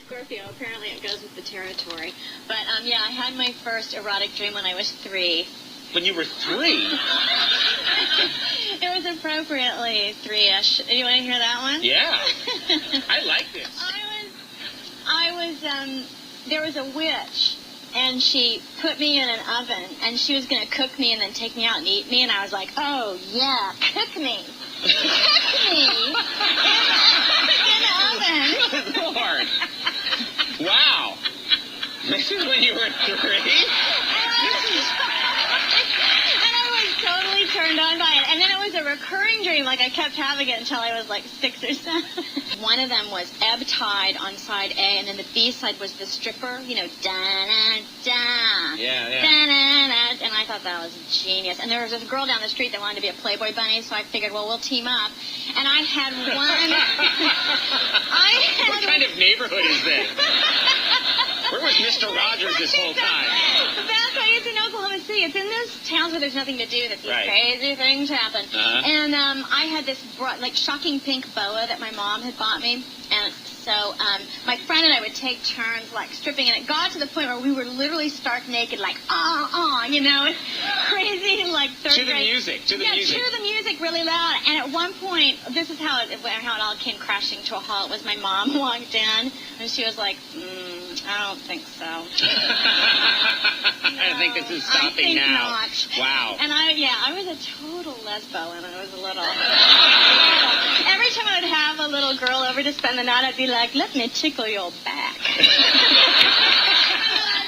Scorpio. Apparently it goes with the territory. But, yeah, I had my first erotic dream when I was 3. When you were 3? It was appropriately 3-ish. You want to hear that one? Yeah. I like this. There was a witch, and she put me in an oven, and she was going to cook me and then take me out and eat me, and I was like, oh, yeah, cook me. Cook me in the oven. Good Lord. Wow. This is when you were 3? Totally turned on by it. And then it was a recurring dream. Like, I kept having it until I was like 6 or 7. One of them was Ebb Tide on side A, and then the B side was the stripper, you know, da-da-da. Yeah. Da-da-da. And I thought that was genius. And there was this girl down the street that wanted to be a Playboy bunny, so I figured, well, we'll team up. And I had one... What kind of neighborhood is this? Where was Mr. Rogers this whole time? That's why it's in Oklahoma City. It's in those towns where there's nothing to do that these crazy things happen. Uh-huh. And I had this shocking pink boa that my mom had bought me. And so my friend and I would take turns like stripping, and it got to the point where we were literally stark naked, like you know, crazy, like third grade. To the music. To the music, really loud. And at one point, this is how it all came crashing to a halt. Was my mom walked in, and she was like, I don't think so. I think this is stopping now. I think not. Wow. And I was a total lesbo when I was a little. Every time I would have a little girl over to spend the night, I'd be like, let me tickle your back. I'd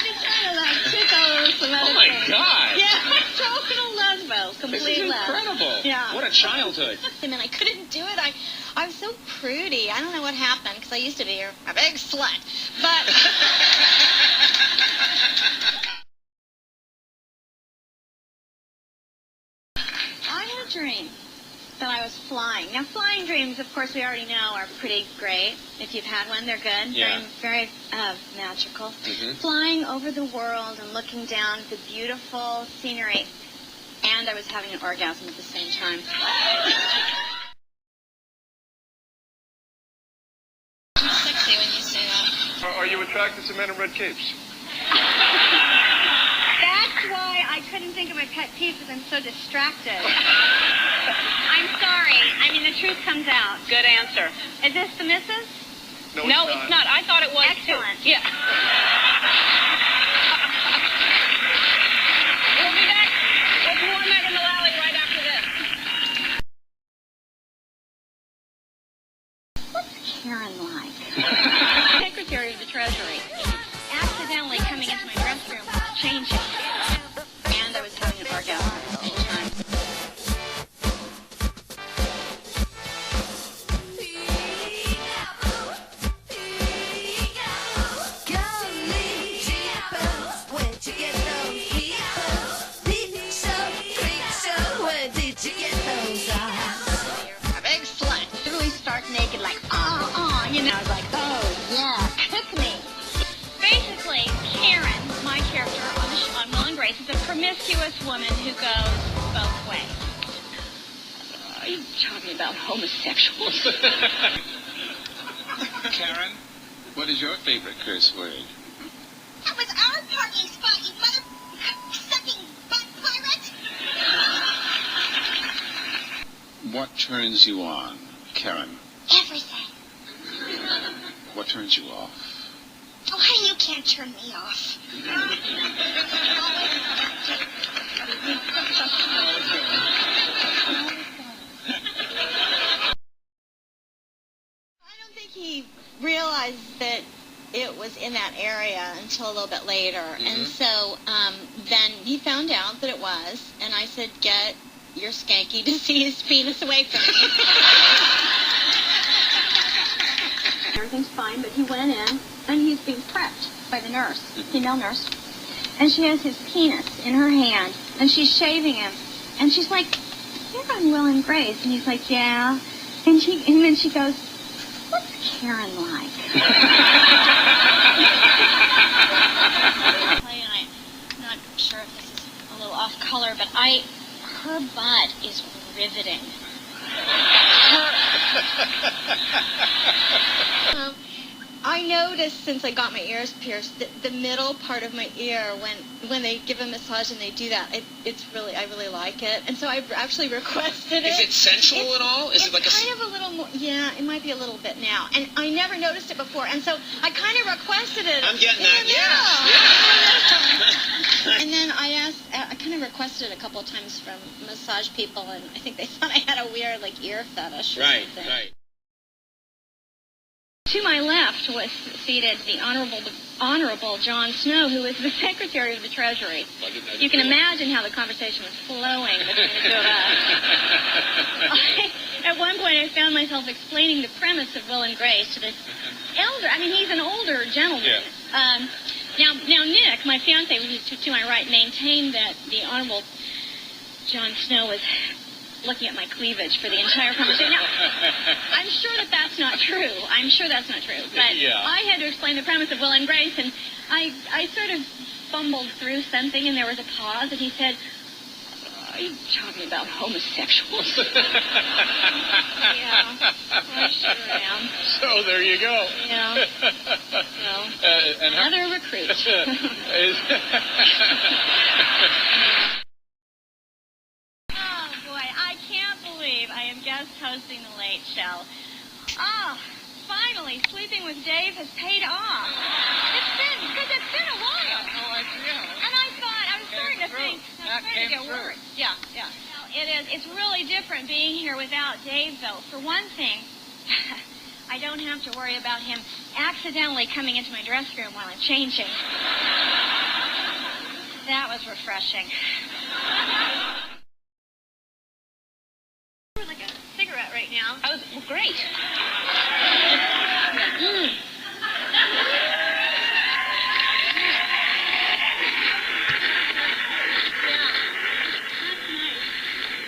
be trying to tickle some other my things. God. Yeah, total lesbo, complete This is incredible. Yeah. What a childhood. And then I couldn't do it. I was so prudy. I don't know what happened, because I used to be a big slut. But... I had a dream that I was flying. Now, flying dreams, of course, we already know are pretty great. If you've had one, they're good. Yeah. Very magical. Mm-hmm. Flying over the world and looking down at the beautiful scenery. And I was having an orgasm at the same time. It's sexy when you say that. Are you attracted to men in red capes? That's why I couldn't think of my pet peeve because I'm so distracted. I'm sorry. I mean, the truth comes out. Good answer. Is this the missus? No, it's not. I thought it was. Excellent. Too. Yeah. We'll be back with more Men in Mullally right after this. What's Karen like? Secretary of the Treasury. Accidentally coming into my dressing room, changing. And I was having an orgasm the whole time. A big slut. Literally stark naked, like, you know. I was like, oh, yeah, cook me. Basically, Karen, my character on Will and Grace, is a promiscuous woman who goes both ways. Are you talking about homosexuals? Karen, what is your favorite curse word? That was our parking spot, you mother-sucking butt pirate! What turns you on, Karen? Everything. What turns you off? Oh, honey, you can't turn me off. I don't think he realized that it was in that area until a little bit later. Mm-hmm. And so then he found out that it was, and I said, get your skanky diseased penis away from me. Everything's fine, but he went in, and he's being prepped by the nurse, female nurse. And she has his penis in her hand, and she's shaving him. And she's like, you're on Will and Grace. And he's like, yeah. And then she goes, what's Karen like? I'm not sure if this is a little off color, but her butt is riveting. I I noticed since I got my ears pierced that the middle part of my ear, when they give a massage and they do that, I really like it. And so I actually requested it. Is it sensual at all? Is it like kind of a little more? Yeah, it might be a little bit now. And I never noticed it before, and so I kind of requested it. I'm getting in that. the middle. And then I kind of requested it a couple of times from massage people, and I think they thought I had a weird like ear fetish or something. Right. To my left was seated the Honorable John Snow, who is the Secretary of the Treasury. You can imagine how the conversation was flowing between the two of us. At one point, I found myself explaining the premise of Will and Grace to this elder. I mean, he's an older gentleman. Yeah. Now, Nick, my fiance, who's to my right, maintained that the Honorable John Snow was looking at my cleavage for the entire conversation. Now, I'm sure that's not true. But Yeah. I had to explain the premise of Will and Grace, and I sort of fumbled through something, and there was a pause, and he said, "Are you talking about homosexuals?" Yeah, I sure am. So there you go. Yeah. So, another recruit. Oh, boy, I can't believe I am guest hosting The Late Show. Oh, finally, sleeping with Dave has paid off. It's been a while. And I thought, I was starting to think, I'm starting to get worse. Yeah. Well, it's really different being here without Dave, though. For one thing, I don't have to worry about him accidentally coming into my dressing room while I'm changing. That was refreshing. Like a cigarette right now. Oh, well, great.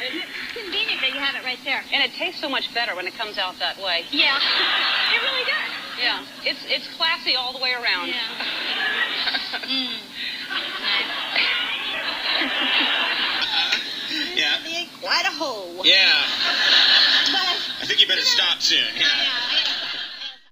It's convenient that you have it right there. And it tastes so much better when it comes out that way. Yeah, it really does. Yeah. It's classy all the way around. Yeah. Yeah. Quite a hole. Yeah. But I think you better stop soon. Yeah.